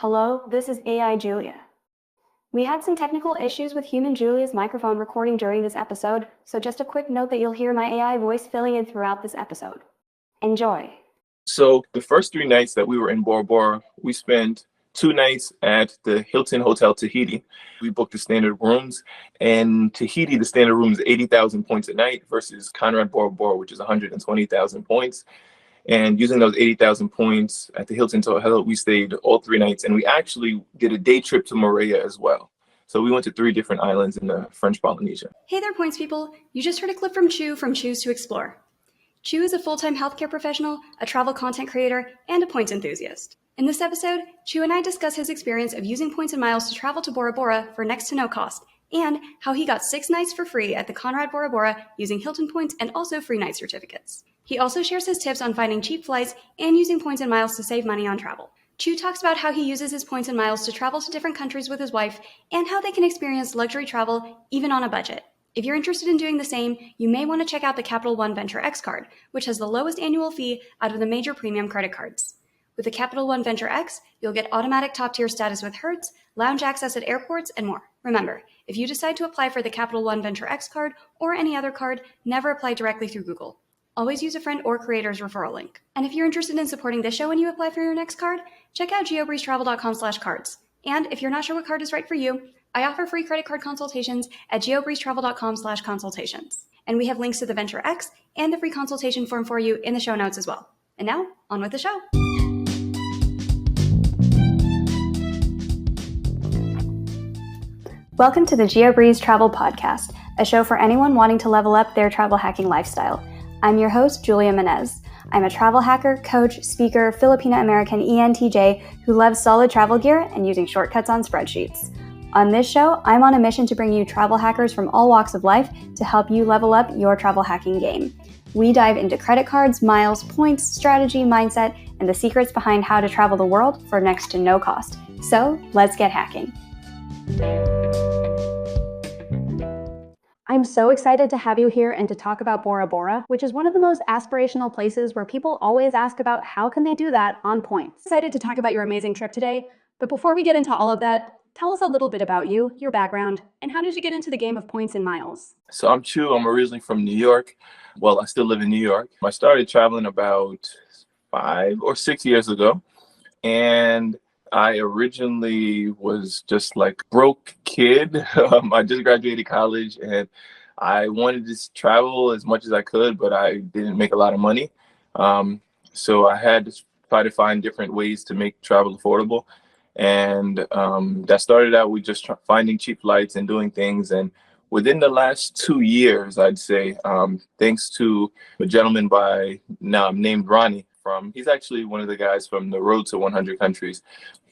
Hello, this is AI Julia. We had some technical issues with human Julia's microphone recording during this episode, so just a quick note that you'll hear my AI voice filling in throughout this episode. Enjoy. So the first 3 nights that we were in Bora Bora, we spent 2 nights at the Hilton Hotel Tahiti. We booked the standard rooms, and Tahiti, the standard room is 80,000 points a night versus Conrad Bora Bora, which is 120,000 points. And using those 80,000 points at the Hilton Hotel, we stayed all 3 nights, and we actually did a day trip to Moorea as well. So we went to 3 different islands in the French Polynesia. Hey there, Points people. You just heard a clip from Chu from Choose to Explore. Chu is a full-time healthcare professional, a travel content creator, and a points enthusiast. In this episode, Chu and I discuss his experience of using points and miles to travel to Bora Bora for next to no cost, and how he got 6 nights for free at the Conrad Bora Bora using Hilton points and also free night certificates. He also shares his tips on finding cheap flights and using points and miles to save money on travel. Chu talks about how he uses his points and miles to travel to different countries with his wife and how they can experience luxury travel even on a budget. If you're interested in doing the same, you may want to check out the Capital One Venture X card, which has the lowest annual fee out of the major premium credit cards. With the Capital One Venture X, you'll get automatic top-tier status with Hertz, lounge access at airports, and more. Remember, if you decide to apply for the Capital One Venture X card or any other card, never apply directly through Google. Always use a friend or creator's referral link. And if you're interested in supporting this show when you apply for your next card, check out geobreezetravel.com/cards. And if you're not sure what card is right for you, I offer free credit card consultations at geobreezetravel.com/consultations. And we have links to the Venture X and the free consultation form for you in the show notes as well. And now, on with the show. Welcome to the Geobreeze Travel Podcast, a show for anyone wanting to level up their travel hacking lifestyle. I'm your host, Julia Menez. I'm a travel hacker, coach, speaker, Filipino-American ENTJ who loves solid travel gear and using shortcuts on spreadsheets. On this show, I'm on a mission to bring you travel hackers from all walks of life to help you level up your travel hacking game. We dive into credit cards, miles, points, strategy, mindset, and the secrets behind how to travel the world for next to no cost. So, let's get hacking. I'm so excited to have you here and to talk about Bora Bora, which is one of the most aspirational places where people always ask about how can they do that on points. Excited to talk about your amazing trip today, but before we get into all of that, tell us a little bit about you, your background, and how did you get into the game of points and miles? So I'm Chu. I'm originally from New York. Well, I still live in New York. I started traveling about 5 or 6 years ago, and I originally was just like a broke kid. I just graduated college and I wanted to travel as much as I could, but I didn't make a lot of money. So I had to try to find different ways to make travel affordable. And that started out with just finding cheap flights and doing things. And within the last 2 years, I'd say, thanks to a gentleman named Ronnie, he's actually one of the guys from the Road to 100 Countries.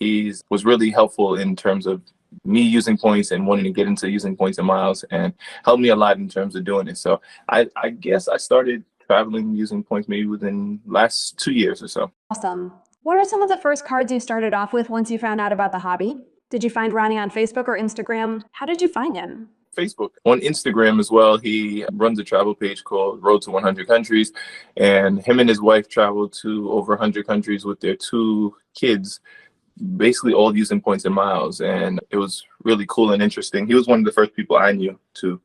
He was really helpful in terms of me using points and wanting to get into using points and miles, and helped me a lot in terms of doing it. So I guess I started traveling using points maybe within last 2 years or so. Awesome. What are some of the first cards you started off with once you found out about the hobby? Did you find Ronnie on Facebook or Instagram? How did you find him? Facebook. On Instagram as well, he runs a travel page called Road to 100 Countries, and him and his wife traveled to over 100 countries with their 2 kids, basically all using points and miles, and it was really cool and interesting. He was one of the first people I knew to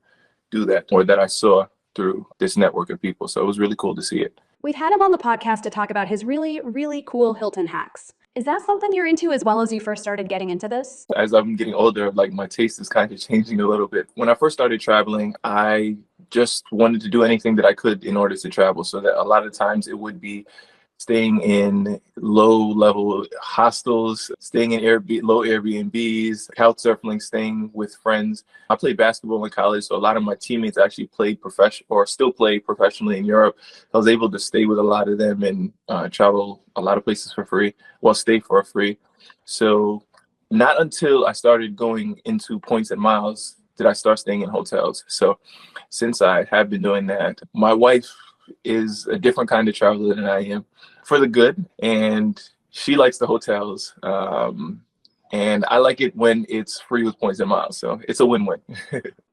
do that, or that I saw through this network of people, so it was really cool to see it. We've had him on the podcast to talk about his really, really cool Hilton hacks. Is that something you're into as well as you first started getting into this? As I'm getting older, like my taste is kind of changing a little bit. When I first started traveling, I just wanted to do anything that I could in order to travel. So that a lot of times it would be staying in low-level hostels, staying in low Airbnbs, couch surfing, staying with friends. I played basketball in college, so a lot of my teammates actually played still play professionally in Europe. I was able to stay with a lot of them and travel a lot of places for free, stay for free. So not until I started going into points and miles did I start staying in hotels. So since I have been doing that, my wife is a different kind of traveler than I am, for the good, and she likes the hotels, and I like it when it's free with points and miles, so it's a win-win.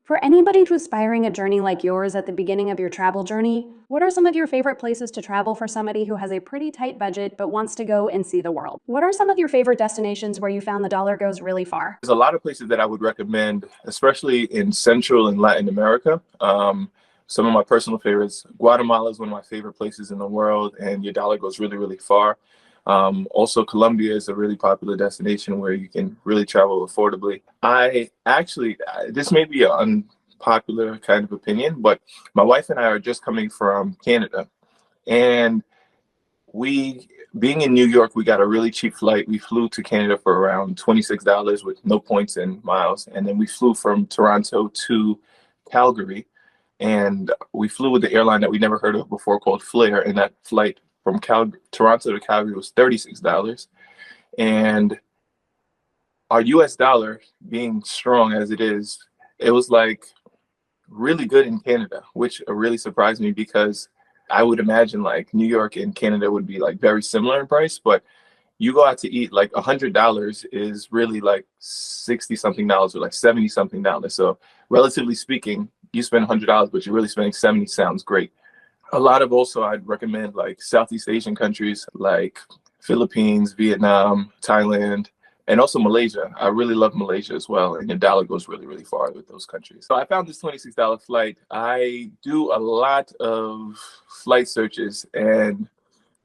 For anybody who's aspiring a journey like yours at the beginning of your travel journey, what are some of your favorite places to travel for somebody who has a pretty tight budget but wants to go and see the world? What are some of your favorite destinations where you found the dollar goes really far? There's a lot of places that I would recommend, especially in Central and Latin America. Some of my personal favorites, Guatemala is one of my favorite places in the world, and your dollar goes really, really far. Also, Colombia is a really popular destination where you can really travel affordably. This may be an unpopular kind of opinion, but my wife and I are just coming from Canada. And being in New York, we got a really cheap flight. We flew to Canada for around $26 with no points and miles. And then we flew from Toronto to Calgary. And we flew with the airline that we never heard of before called Flair. And that flight from Toronto to Calgary was $36. And our US dollar being strong as it is, it was like really good in Canada, which really surprised me because I would imagine like New York and Canada would be like very similar in price, but you go out to eat, like $100 is really like 60 something dollars or like 70 something dollars. So relatively speaking, you spend $100, but you're really spending 70. Sounds great. A lot of also I'd recommend like Southeast Asian countries like Philippines, Vietnam, Thailand, and also Malaysia. I really love Malaysia as well. And your dollar goes really, really far with those countries. So I found this $26 flight. I do a lot of flight searches, and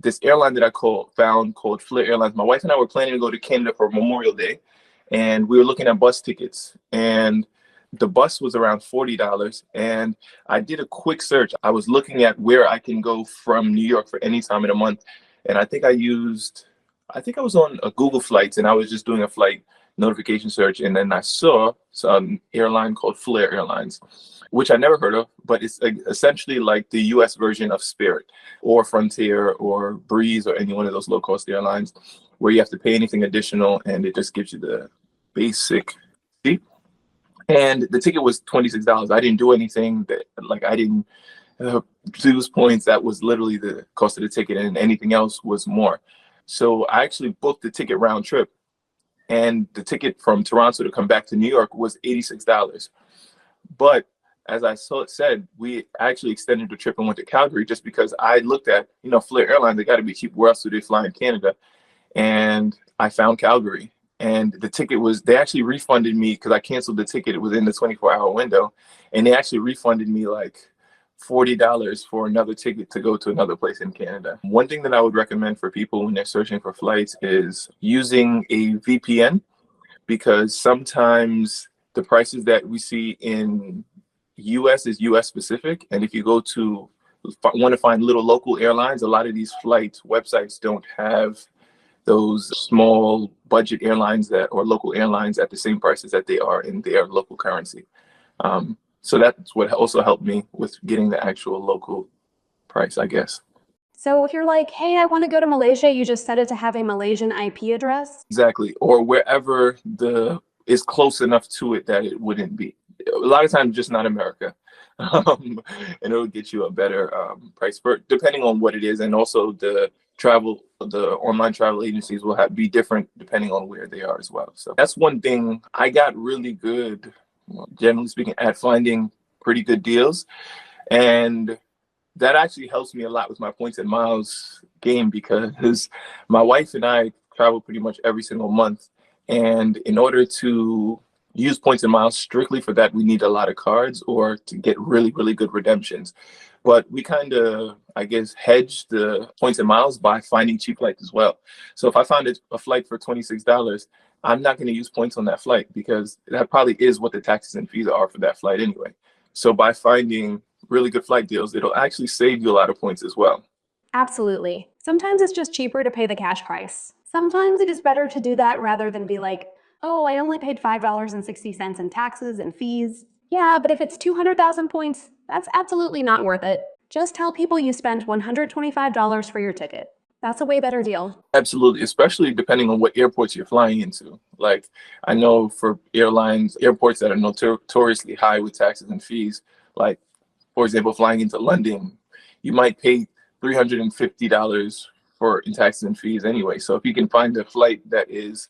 this airline that I found called Flair Airlines. My wife and I were planning to go to Canada for Memorial Day, and we were looking at bus tickets, and the bus was around $40. And I did a quick search. I was looking at where I can go from New York for any time in a month. And I think I was on a Google Flights, and I was just doing a flight notification search. And then I saw some airline called Flair Airlines, which I never heard of, but it's essentially like the US version of Spirit or Frontier or Breeze or any one of those low cost airlines where you have to pay anything additional and it just gives you the basic seat. And the ticket was $26. I didn't do anything I didn't use points. That was literally the cost of the ticket, and anything else was more. So I actually booked the ticket round trip, and the ticket from Toronto to come back to New York was $86. But as I said, we actually extended the trip and went to Calgary just because I looked at, Flair Airlines, they got to be cheap. Where else do they fly in Canada? And I found Calgary. And the ticket they actually refunded me because I canceled the ticket within the 24-hour window. And they actually refunded me like $40 for another ticket to go to another place in Canada. One thing that I would recommend for people when they're searching for flights is using a VPN, because sometimes the prices that we see in US is US specific. And if you want to find little local airlines, a lot of these flight websites don't have those small budget airlines or local airlines at the same prices that they are in their local currency. So that's what also helped me with getting the actual local price, I guess. So if you're like, hey, I want to go to Malaysia, you just set it to have a Malaysian IP address? Exactly. Or wherever is close enough to it that it wouldn't be. A lot of times, just not America. And it'll get you a better price depending on what it is. And also the online travel agencies will be different depending on where they are as well. So that's one thing. I got really good, generally speaking, at finding pretty good deals. And that actually helps me a lot with my points and miles game, because my wife and I travel pretty much every single month. And in order to use points and miles strictly for that, we need a lot of cards or to get really, really good redemptions. But we kind of, I guess, hedge the points and miles by finding cheap flights as well. So if I found a flight for $26, I'm not going to use points on that flight because that probably is what the taxes and fees are for that flight anyway. So by finding really good flight deals, it'll actually save you a lot of points as well. Absolutely. Sometimes it's just cheaper to pay the cash price. Sometimes it is better to do that rather than be like, oh, I only paid $5.60 in taxes and fees. Yeah, but if it's 200,000 points, that's absolutely not worth it. Just tell people you spent $125 for your ticket. That's a way better deal. Absolutely, especially depending on what airports you're flying into. Like, I know for airports that are notoriously high with taxes and fees, like, for example, flying into London, you might pay $350 in taxes and fees anyway. So if you can find a flight that is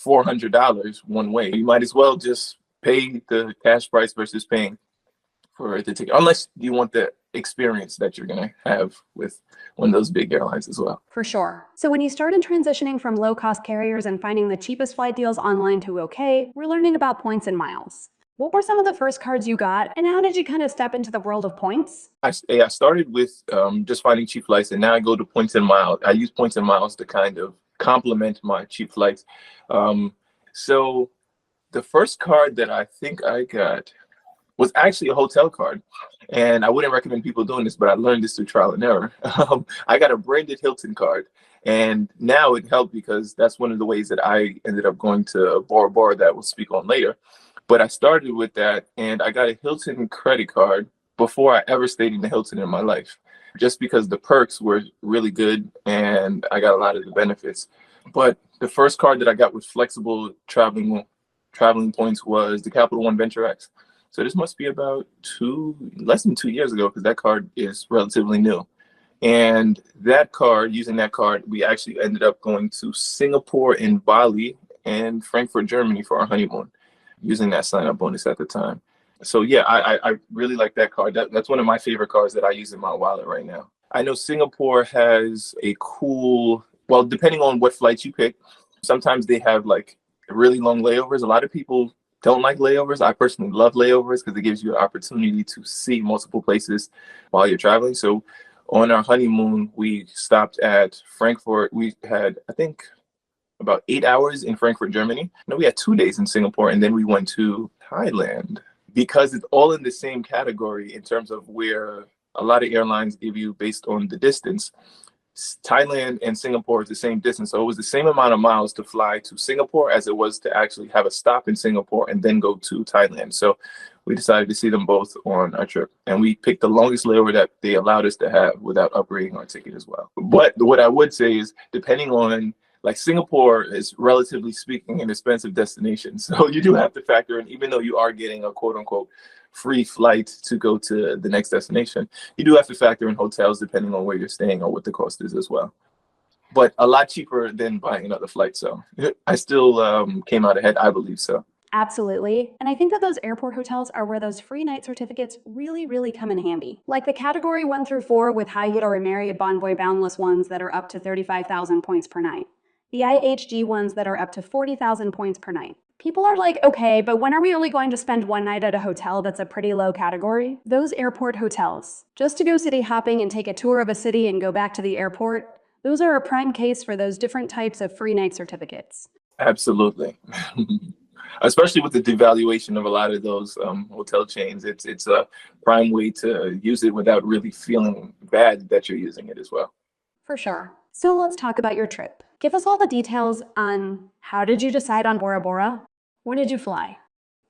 $400 one way, you might as well just pay the cash price versus paying for the ticket, unless you want the experience that you're going to have with one of those big airlines as well. For sure. So when you started transitioning from low-cost carriers and finding the cheapest flight deals online to okay, we're learning about points and miles. What were some of the first cards you got, and how did you kind of step into the world of points? I started with just finding cheap flights, and now I go to points and miles. I use points and miles to kind of complement my cheap flights. So the first card that I think I got was actually a hotel card. And I wouldn't recommend people doing this, but I learned this through trial and error. I got a branded Hilton card. And now it helped because that's one of the ways that I ended up going to Bora Bora that we'll speak on later. But I started with that, and I got a Hilton credit card before I ever stayed in the Hilton in my life, just because the perks were really good and I got a lot of the benefits. But the first card that I got with flexible traveling points was the Capital One Venture X. So this must be about less than 2 years ago, because that card is relatively new. And that card, using that card, we actually ended up going to Singapore and Bali and Frankfurt, Germany for our honeymoon, using that sign-up bonus at the time. So yeah, I really like that card. That's one of my favorite cards that I use in my wallet right now. I know Singapore has a cool, well, depending on what flights you pick, sometimes they have like really long layovers. A lot of people don't like layovers. I personally love layovers because it gives you an opportunity to see multiple places while you're traveling. So on our honeymoon, we stopped at Frankfurt. We had, I think, about 8 hours in Frankfurt, Germany. No, we had 2 days in Singapore, and then we went to Thailand. Because it's all in the same category in terms of where a lot of airlines give you based on the distance. Thailand and Singapore is the same distance. So it was the same amount of miles to fly to Singapore as it was to actually have a stop in Singapore and then go to Thailand. So we decided to see them both on our trip. And we picked the longest layover that they allowed us to have without upgrading our ticket as well. But what I would say is, depending on, like, Singapore is, relatively speaking, an expensive destination. So you do have to factor in, even though you are getting a quote unquote free flight to go to the next destination, you do have to factor in hotels depending on where you're staying or what the cost is as well. But a lot cheaper than buying another flight. So I still came out ahead, I believe so. Absolutely. And I think that those airport hotels are where those free night certificates really, really come in handy. Like the category 1 through 4 with Hyatt or Marriott Bonvoy Boundless ones that are up to 35,000 points per night. The IHG ones that are up to 40,000 points per night. People are like, okay, but when are we only going to spend one night at a hotel that's a pretty low category? Those airport hotels, just to go city hopping and take a tour of a city and go back to the airport, those are a prime case for those different types of free night certificates. Absolutely. Especially with the devaluation of a lot of those hotel chains, it's a prime way to use it without really feeling bad that you're using it as well. For sure. So let's talk about your trip. Give us all the details on how did you decide on Bora Bora? Where did you fly?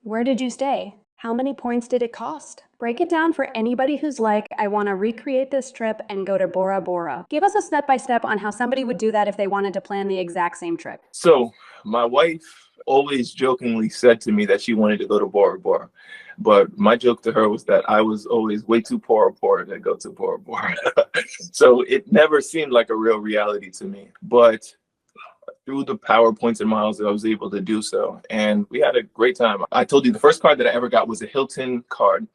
Where did you stay? How many points did it cost? Break it down for anybody who's like, I want to recreate this trip and go to Bora Bora. Give us a step-by-step on how somebody would do that if they wanted to plan the exact same trip. So my wife always jokingly said to me that she wanted to go to Bora Bora. But my joke to her was that I was always way too poor to go to Bora Bora. So it never seemed like a real reality to me. But through the power points and miles, I was able to do so. And we had a great time. I told you the first card that I ever got was a Hilton card.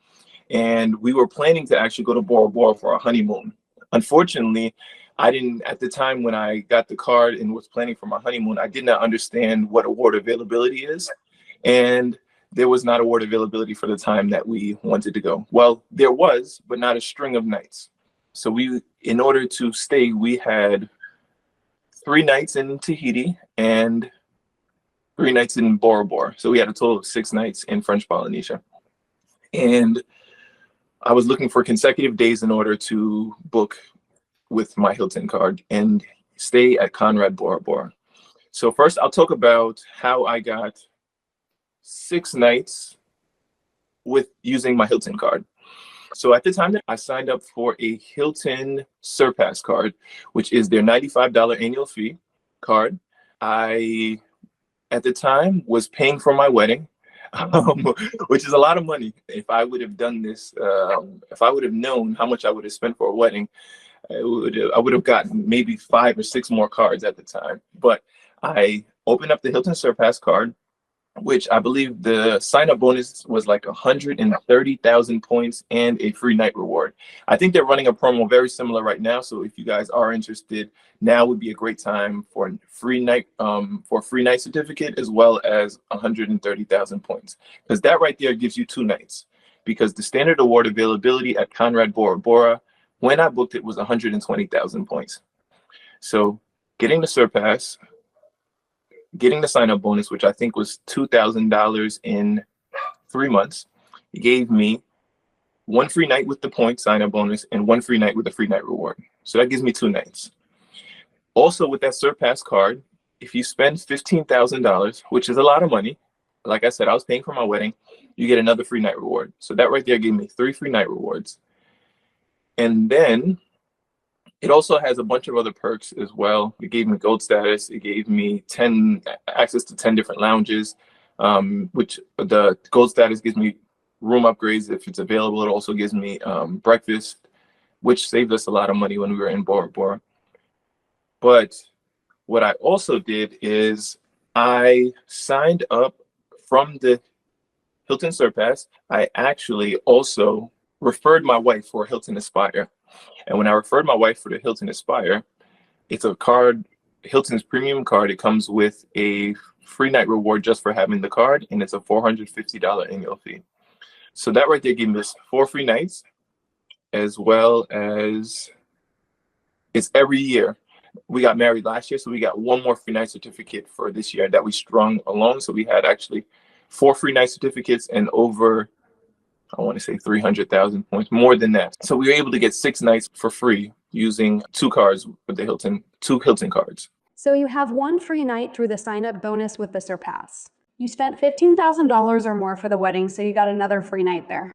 And we were planning to actually go to Bora Bora for our honeymoon. Unfortunately, I didn't, at the time when I got the card and was planning for my honeymoon, I did not understand what award availability is. And there was not award availability for the time that we wanted to go. Well, there was, but not a string of nights. So in order to stay, we had 3 nights in Tahiti and 3 nights in Bora Bora. So we had a total of 6 nights in French Polynesia. And I was looking for consecutive days in order to book with my Hilton card and stay at Conrad Bora Bora. So first, I'll talk about how I got 6 nights with using my Hilton card. So at the time that I signed up for a Hilton Surpass card, which is their $95 annual fee card, I, at the time, was paying for my wedding, which is a lot of money. If I would have done this, if I would have known how much I would have spent for a wedding, I would have gotten maybe 5 or 6 more cards at the time. But I opened up the Hilton Surpass card, which I believe the sign-up bonus was like 130,000 points and a free night reward. I think they're running a promo very similar right now. So if you guys are interested, now would be a great time for a free night certificate, as well as 130,000 points, because that right there gives you 2 nights. Because the standard award availability at Conrad Bora Bora, when I booked it, was 120,000 points. So getting the Surpass, getting the sign-up bonus, which I think was $2,000 in 3 months, it gave me 1 free night with the point sign-up bonus and 1 free night with the free night reward. So that gives me 2 nights. Also, with that Surpass card, if you spend $15,000, which is a lot of money, like I said, I was paying for my wedding, you get another free night reward. So that right there gave me 3 free night rewards. And then it also has a bunch of other perks as well. It gave me gold status. It gave me access to 10 different lounges, which the gold status gives me room upgrades if it's available. It also gives me breakfast, which saved us a lot of money when we were in Bora Bora. But what I also did is I signed up from the Hilton Surpass. I actually also referred my wife for Hilton Aspire. And when I referred my wife for the Hilton Aspire, it's a card, Hilton's premium card. It comes with a free night reward just for having the card, and it's a $450 annual fee. So that right there gave me us 4 free nights, as well as it's every year. We got married last year, so we got 1 more free night certificate for this year that we strung along. So we had actually 4 free night certificates and over, I want to say 300,000 points, more than that. So we were able to get 6 nights for free using 2 cards with the Hilton, 2 Hilton cards. So you have 1 free night through the sign-up bonus with the Surpass. You spent $15,000 or more for the wedding, so you got another free night there.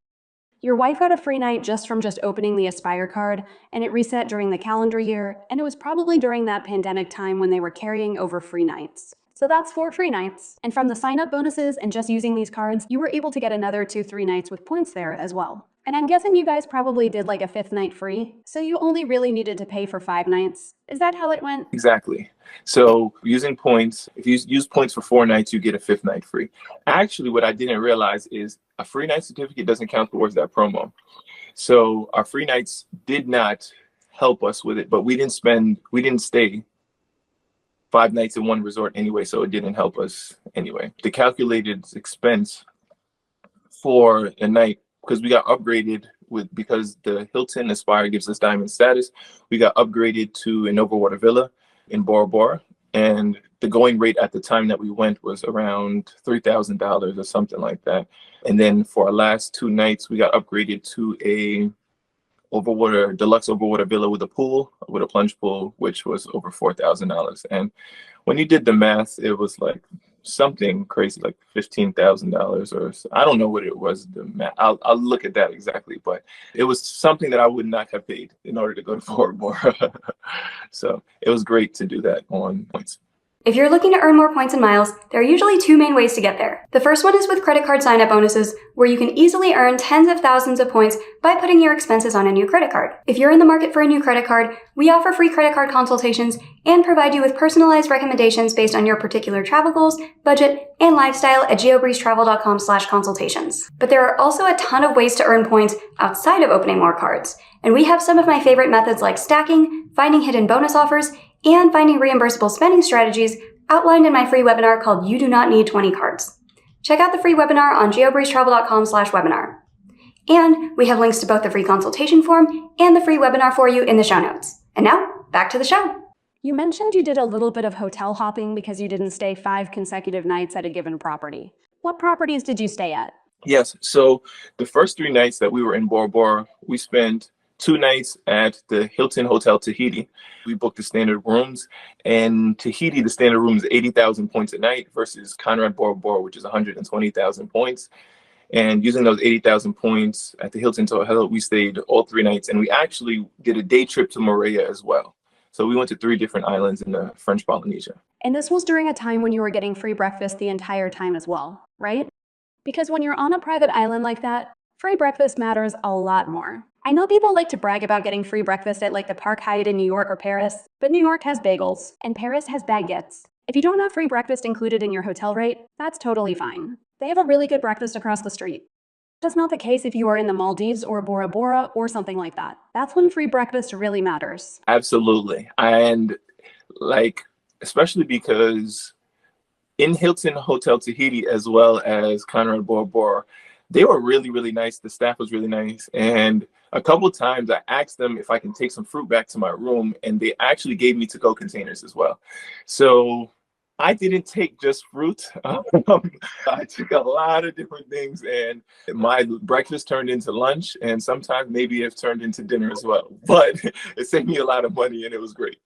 Your wife got a free night just from opening the Aspire card, and it reset during the calendar year, and it was probably during that pandemic time when they were carrying over free nights. So that's 4 free nights. And from the sign-up bonuses and just using these cards, you were able to get another 2 free nights with points there as well. And I'm guessing you guys probably did like a 5th night free, so you only really needed to pay for 5 nights. Is that how it went? Exactly. So using points, if you use points for 4 nights, you get a 5th night free. Actually, what I didn't realize is a free night certificate doesn't count towards that promo. So our free nights did not help us with it, but we didn't stay 5 nights in one resort anyway, so it didn't help us anyway. The calculated expense for a night, because we got upgraded because the Hilton Aspire gives us diamond status, we got upgraded to an overwater villa in Bora Bora, and the going rate at the time that we went was around $3,000 or something like that. And then for our last 2 nights, we got upgraded to a deluxe overwater villa with a plunge pool, which was over $4,000. And when you did the math, it was like something crazy, like $15,000, or I don't know what it was. The math, I'll look at that exactly, but it was something that I would not have paid in order to go to Bora Bora. So it was great to do that on points. If you're looking to earn more points and miles, there are usually 2 main ways to get there. The first one is with credit card sign-up bonuses, where you can easily earn tens of thousands of points by putting your expenses on a new credit card. If you're in the market for a new credit card, we offer free credit card consultations and provide you with personalized recommendations based on your particular travel goals, budget, and lifestyle at geobreezetravel.com/consultations. But there are also a ton of ways to earn points outside of opening more cards, and we have some of my favorite methods like stacking, finding hidden bonus offers, and finding reimbursable spending strategies outlined in my free webinar called You Do Not Need 20 Cards. Check out the free webinar on geobreezetravel.com/webinar. And we have links to both the free consultation form and the free webinar for you in the show notes. And now, back to the show. You mentioned you did a little bit of hotel hopping because you didn't stay 5 consecutive nights at a given property. What properties did you stay at? Yes, so the first 3 nights that we were in Bora Bora, we spent 2 nights at the Hilton Hotel Tahiti. We booked the standard rooms, and Tahiti, the standard room is 80,000 points a night versus Conrad Bora Bora, which is 120,000 points. And using those 80,000 points at the Hilton Hotel, we stayed all 3 nights, and we actually did a day trip to Moorea as well. So we went to 3 different islands in the French Polynesia. And this was during a time when you were getting free breakfast the entire time as well, right? Because when you're on a private island like that, free breakfast matters a lot more. I know people like to brag about getting free breakfast at like the Park Hyatt in New York or Paris, but New York has bagels and Paris has baguettes. If you don't have free breakfast included in your hotel rate, that's totally fine. They have a really good breakfast across the street. That's not the case if you are in the Maldives or Bora Bora or something like that. That's when free breakfast really matters. Absolutely. And like, especially because in Hilton Hotel Tahiti, as well as Conrad Bora Bora, they were really, really nice. The staff was really nice. And a couple of times I asked them if I can take some fruit back to my room, and they actually gave me to-go containers as well. So I didn't take just fruit. I took a lot of different things, and my breakfast turned into lunch, and sometimes maybe it turned into dinner as well. But it saved me a lot of money, and it was great.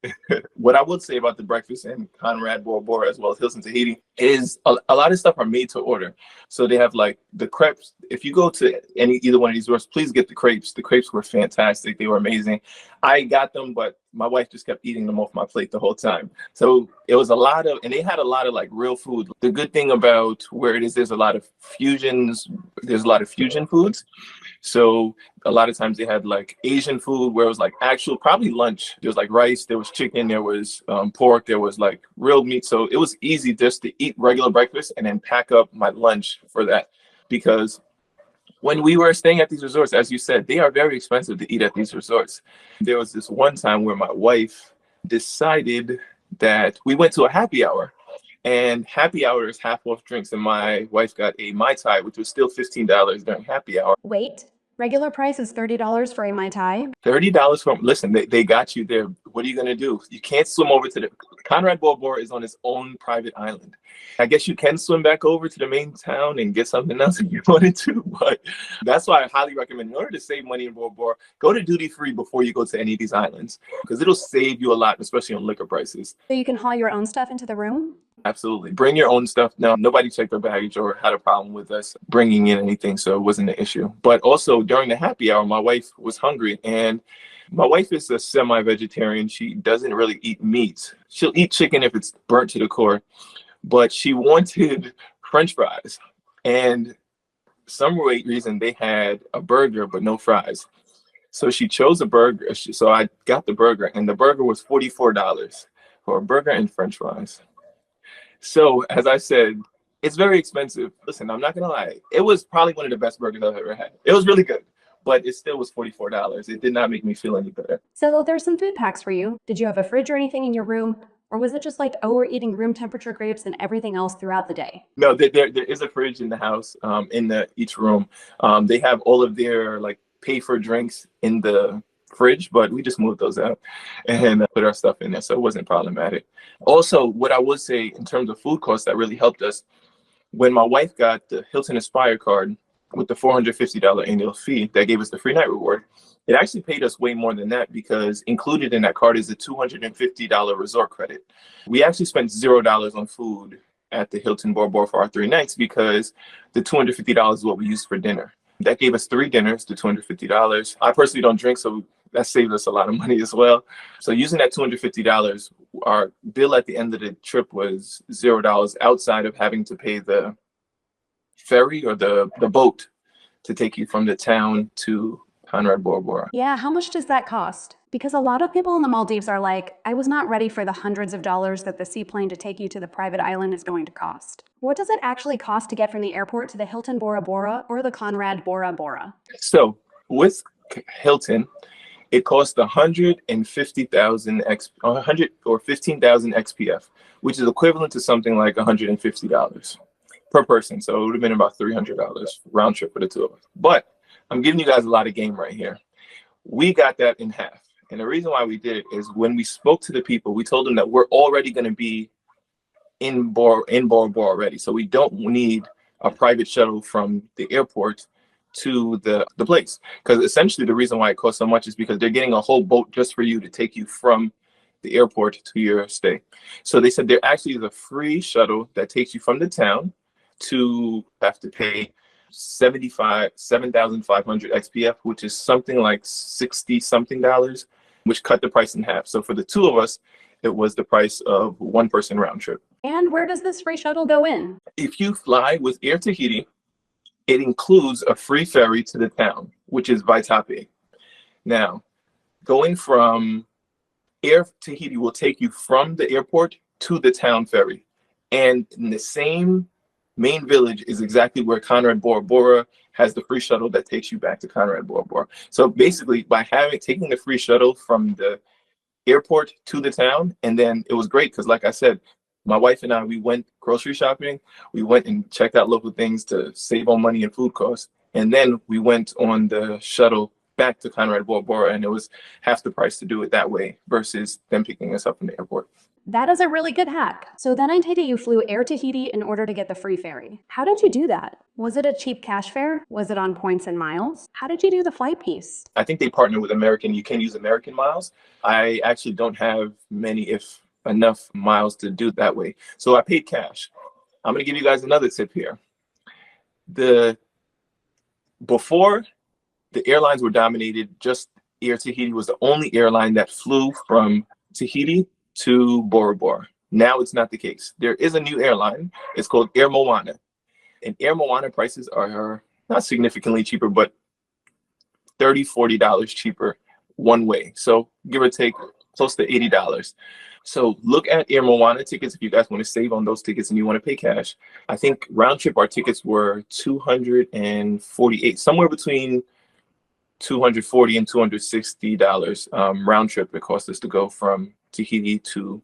What I would say about the breakfast in Conrad Bora Bora, as well as Hilton Tahiti, is a lot of stuff are made to order. So they have like the crepes. If you go to either one of these stores, please get the crepes. The crepes were fantastic. They were amazing. I got them, but my wife just kept eating them off my plate the whole time. So it was a lot of, and they had a lot of like real food. The good thing about where it is, there's a lot of fusions. There's a lot of fusion foods. So a lot of times they had like Asian food where it was like actual, probably lunch. There was like rice, there was chicken, there was pork, there was like real meat. So it was easy just to eat regular breakfast and then pack up my lunch for that. Because when we were staying at these resorts, as you said, they are very expensive to eat at these resorts. There was this one time where my wife decided that we went to a happy hour, and happy hour is half off drinks. And my wife got a Mai Tai, which was still $15 during happy hour. Wait, regular price is $30 for a Mai Tai? $30 from, listen, they got you there. What are you going to do? You can't swim over to the, Conrad Bora Bora is on its own private island. I guess you can swim back over to the main town and get something else if you wanted to, but that's why I highly recommend, in order to save money in Bora Bora, go to duty free before you go to any of these islands, because it'll save you a lot, especially on liquor prices. So you can haul your own stuff into the room? Absolutely. Bring your own stuff. Now, nobody checked their baggage or had a problem with us bringing in anything, so it wasn't an issue. But also during the happy hour, my wife was hungry, and my wife is a semi-vegetarian. She doesn't really eat meat. She'll eat chicken if it's burnt to the core, but she wanted French fries. And some reason they had a burger but no fries. So she chose a burger. So I got the burger, and the burger was $44 for a burger and French fries. So as I said, it's very expensive. Listen, I'm not gonna lie. It was probably one of the best burgers I've ever had. It was really good, but it still was $44. It did not make me feel any better. So there's some food packs for you. Did you have a fridge or anything in your room? Or was it just like, oh, we're eating room temperature grapes and everything else throughout the day? No, there is a fridge in the house, in each room. They have all of their like pay for drinks in the fridge, but we just moved those out and put our stuff in there, so it wasn't problematic. Also, what I would say in terms of food costs that really helped us, when my wife got the Hilton Aspire card with the $450 annual fee that gave us the free night reward, it actually paid us way more than that, because included in that card is a $250 resort credit. We actually spent $0 on food at the Hilton Bora Bora for our 3 nights, because the $250 is what we used for dinner. That gave us 3 dinners to $250. I personally don't drink, so that saved us a lot of money as well. So using that $250, our bill at the end of the trip was $0 outside of having to pay the ferry or the boat to take you from the town to Conrad Bora Bora. Yeah, how much does that cost? Because a lot of people in the Maldives are like, I was not ready for the hundreds of dollars that the seaplane to take you to the private island is going to cost. What does it actually cost to get from the airport to the Hilton Bora Bora or the Conrad Bora Bora? So with Hilton, it cost 150,000 100 or 15,000 XPF, which is equivalent to something like $150 per person. So it would have been about $300 round trip for the two of us. But I'm giving you guys a lot of game right here. We got that in half. And the reason why we did it is when we spoke to the people, we told them that we're already going to be in Bora Bora already. So we don't need a private shuttle from the airport to the place. Because essentially the reason why it costs so much is because they're getting a whole boat just for you to take you from the airport to your stay. So they said there actually is a free shuttle that takes you from the town to have to pay 7,500 XPF, which is something like 60 something dollars, which cut the price in half. So for the two of us, it was the price of 1 person round trip. And where does this free shuttle go in? If you fly with Air Tahiti, it includes a free ferry to the town, which is Vaitape. Now, going from Air Tahiti will take you from the airport to the town ferry. And in the same main village is exactly where Conrad Bora Bora has the free shuttle that takes you back to Conrad Bora Bora. So basically, by taking the free shuttle from the airport to the town, and then it was great because, like I said, my wife and I, we went grocery shopping. We went and checked out local things to save on money and food costs. And then we went on the shuttle back to Conrad Bora Bora, and it was half the price to do it that way versus them picking us up from the airport. That is a really good hack. So then I take it you flew Air Tahiti in order to get the free ferry. How did you do that? Was it a cheap cash fare? Was it on points and miles? How did you do the flight piece? I think they partner with American. You can use American miles. I actually don't have many, if enough, miles to do it that way. So I paid cash. I'm going to give you guys another tip here. Before the airlines were dominated, just Air Tahiti was the only airline that flew from Tahiti to Bora Bora. Now it's not the case. There is a new airline. It's called Air Moana. And Air Moana prices are not significantly cheaper, but $30, $40 cheaper one way. So give or take close to $80. So look at Air Moana tickets if you guys want to save on those tickets and you want to pay cash. I think round trip our tickets were $248, somewhere between $240 and $260 round trip. It cost us to go from Tahiti to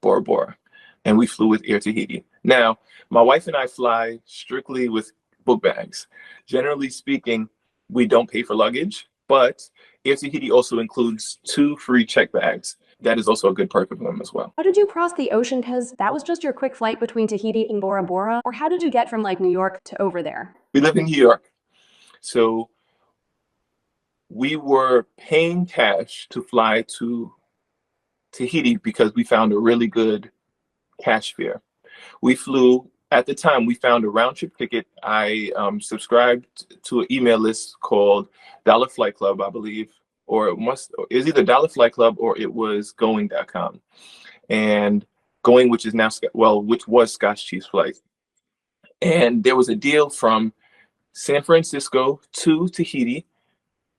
Bora Bora, and we flew with Air Tahiti. Now, my wife and I fly strictly with book bags. Generally speaking, we don't pay for luggage, but Air Tahiti also includes 2 free check bags. That is also a good perk of them as well. How did you cross the ocean? Because that was just your quick flight between Tahiti and Bora Bora. Or how did you get from like New York to over there? We live in New York, so we were paying cash to fly to Tahiti because we found a really good cash fare. We flew, at the time, we found a round trip ticket. I subscribed to an email list called Dollar Flight Club, I believe, or it was either Dollar Flight Club or it was going.com. And Going, which was Scotch Chief's flight. And there was a deal from San Francisco to Tahiti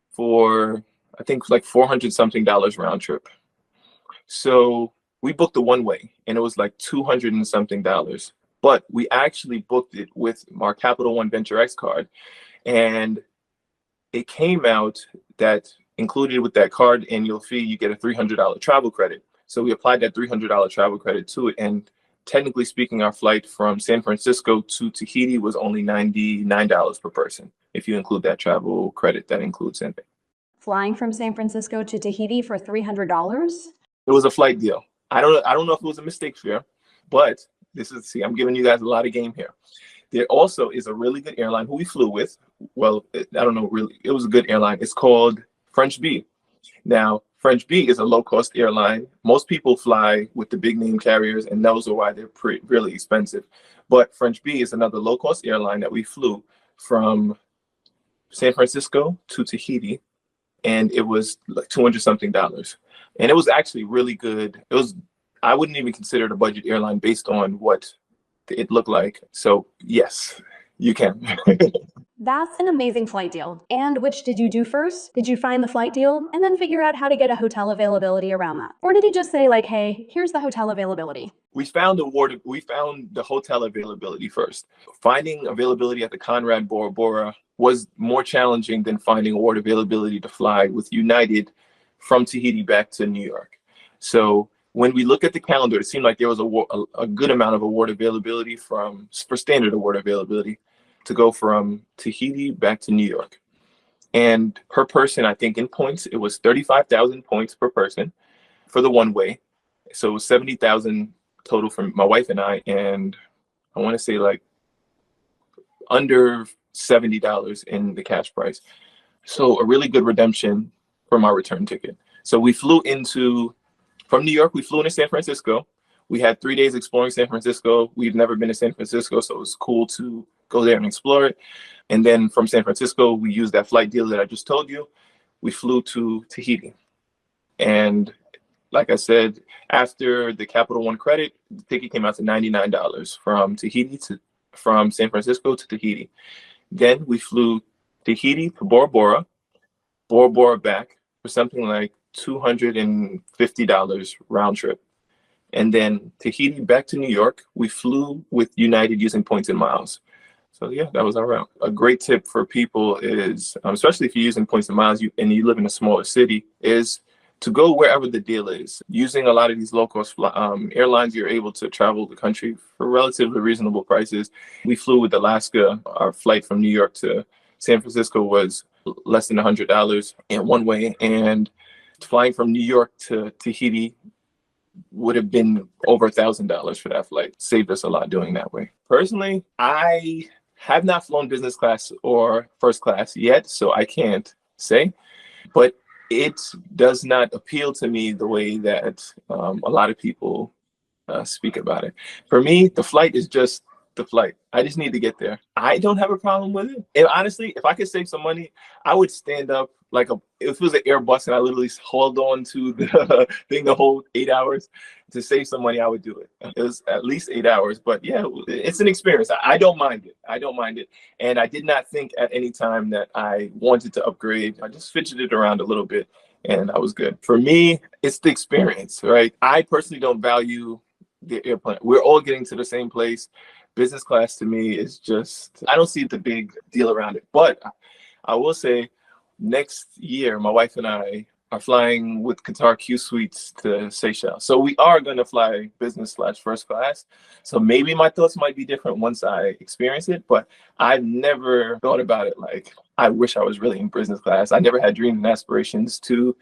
for, I think, like $400 something round trip. So we booked the one way and it was like $200 and something. But we actually booked it with our Capital One Venture X card. And it came out that included with that card annual fee, you get a $300 travel credit. So we applied that $300 travel credit to it. And technically speaking, our flight from San Francisco to Tahiti was only $99 per person. If you include that travel credit, that includes it. Flying from San Francisco to Tahiti for $300? It was a flight deal. I don't know if it was a mistake fare, but I'm giving you guys a lot of game here. There also is a really good airline who we flew with. Well, I don't know, really, it was a good airline. It's called French Bee. Now, French Bee is a low-cost airline. Most people fly with the big name carriers, and those are why they're really expensive. But French Bee is another low-cost airline that we flew from San Francisco to Tahiti, and it was like $200 something. And it was actually really good. I wouldn't even consider it a budget airline based on what it looked like. So yes, you can. That's an amazing flight deal. And which did you do first? Did you find the flight deal and then figure out how to get a hotel availability around that? Or did you just say like, hey, here's the hotel availability? We found the hotel availability first. Finding availability at the Conrad Bora Bora was more challenging than finding award availability to fly with United from Tahiti back to New York. So when we look at the calendar, it seemed like there was a good amount of award availability for standard award availability to go from Tahiti back to New York. And per person, I think in points, it was 35,000 points per person for the one way. So it was 70,000 total for my wife and I, and I want to say like under $70 in the cash price. So a really good redemption for my return ticket. So we flew from New York, we flew into San Francisco. We had 3 days exploring San Francisco. We've never been to San Francisco, so it was cool to go there and explore it. And then from San Francisco, we used that flight deal that I just told you. We flew to Tahiti. And like I said, after the Capital One credit, the ticket came out to $99 from San Francisco to Tahiti. Then we flew Tahiti to Bora Bora, Bora Bora back for something like $250 round trip. And then Tahiti back to New York. We flew with United using points and miles. So yeah, that was our route. A great tip for people is, especially if you're using points and miles and you live in a smaller city, is to go wherever the deal is. Using a lot of these low-cost airlines, you're able to travel the country for relatively reasonable prices. We flew with Alaska. Our flight from New York to San Francisco was less than $100 in one way. And flying from New York to Tahiti would have been over $1,000 for that flight. Saved us a lot doing that way. Personally, I have not flown business class or first class yet, so I can't say. But it does not appeal to me the way that a lot of people speak about it. For me, the flight is just the flight. I just need to get there. I don't have a problem with it. And honestly, if I could save some money, I would stand up if it was an Airbus and I literally hold on to the thing the whole 8 hours to save some money, I would do it. It was at least 8 hours, but yeah, it's an experience. I don't mind it. I don't mind it. And I did not think at any time that I wanted to upgrade. I just fidgeted around a little bit and I was good. For me, it's the experience, right? I personally don't value the airplane. We're all getting to the same place. Business class to me is just, I don't see the big deal around it. But I will say next year, my wife and I are flying with Qatar Q Suites to Seychelles. So we are going to fly business/first class. So maybe my thoughts might be different once I experience it, but I've never thought about it like, I wish I was really in business class. I never had dreams and aspirations to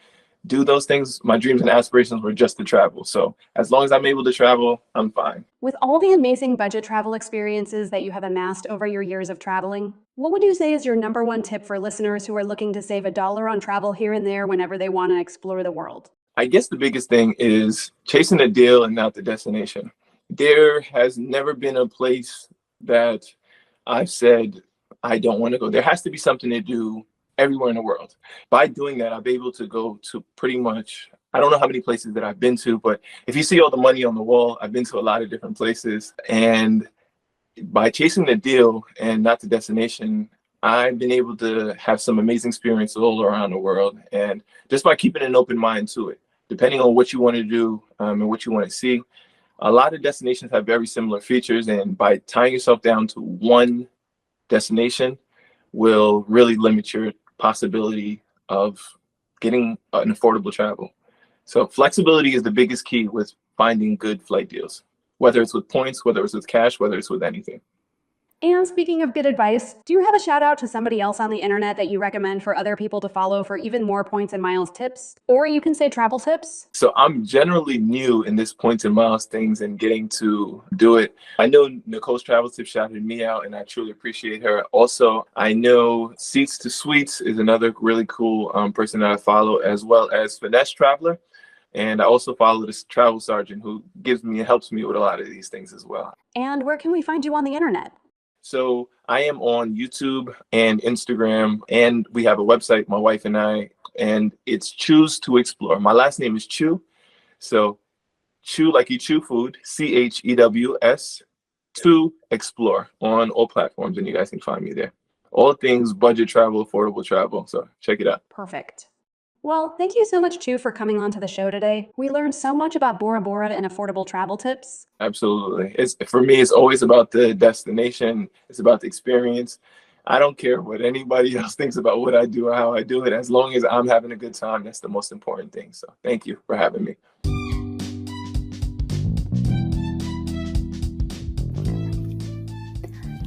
do those things. My dreams and aspirations were just to travel. So as long as I'm able to travel, I'm fine. With all the amazing budget travel experiences that you have amassed over your years of traveling, what would you say is your number one tip for listeners who are looking to save $1 on travel here and there whenever they want to explore the world? I guess the biggest thing is chasing a deal and not the destination. There has never been a place that I've said, I don't want to go. There has to be something to do everywhere in the world. By doing that, I'll be able to go to pretty much, I don't know how many places that I've been to, but if you see all the money on the wall, I've been to a lot of different places. And by chasing the deal and not the destination, I've been able to have some amazing experiences all around the world. And just by keeping an open mind to it, depending on what you want to do and what you want to see, a lot of destinations have very similar features. And by tying yourself down to one destination will really limit your possibility of getting an affordable travel. So flexibility is the biggest key with finding good flight deals, whether it's with points, whether it's with cash, whether it's with anything. And speaking of good advice, do you have a shout out to somebody else on the internet that you recommend for other people to follow for even more points and miles tips? Or you can say travel tips. So I'm generally new in this points and miles things and getting to do it. I know Nicole's travel tip shouted me out and I truly appreciate her. Also, I know Seats to Suites is another really cool person that I follow, as well as Finesse Traveler. And I also follow this travel sergeant who helps me with a lot of these things as well. And where can we find you on the internet? So I am on YouTube and Instagram, and we have a website, my wife and I, and it's Choose to Explore. My last name is Chew. So chew like you chew food, CHEWS, to Explore on all platforms, and you guys can find me there. All things budget travel, affordable travel. So check it out. Perfect. Well, thank you so much, Chu, for coming on to the show today. We learned so much about Bora Bora and affordable travel tips. Absolutely. For me, it's always about the destination. It's about the experience. I don't care what anybody else thinks about what I do or how I do it. As long as I'm having a good time, that's the most important thing. So thank you for having me.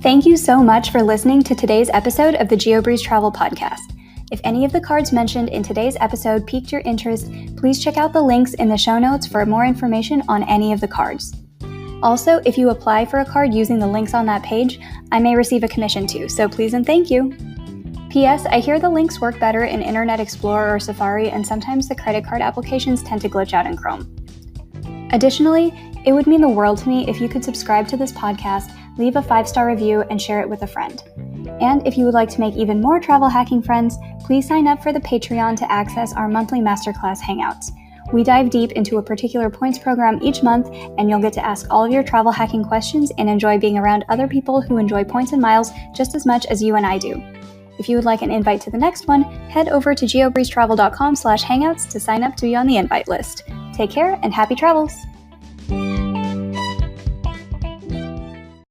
Thank you so much for listening to today's episode of the Geobreeze Travel Podcast. If any of the cards mentioned in today's episode piqued your interest, please check out the links in the show notes for more information on any of the cards. Also, if you apply for a card using the links on that page, I may receive a commission too, so please and thank you. P.S. I hear the links work better in Internet Explorer or Safari, and sometimes the credit card applications tend to glitch out in Chrome. Additionally, it would mean the world to me if you could subscribe to this podcast, leave a 5-star review, and share it with a friend. And if you would like to make even more travel hacking friends, please sign up for the Patreon to access our monthly masterclass hangouts. We dive deep into a particular points program each month, and you'll get to ask all of your travel hacking questions and enjoy being around other people who enjoy points and miles just as much as you and I do. If you would like an invite to the next one, head over to geobreezetravel.com/hangouts to sign up to be on the invite list. Take care and happy travels!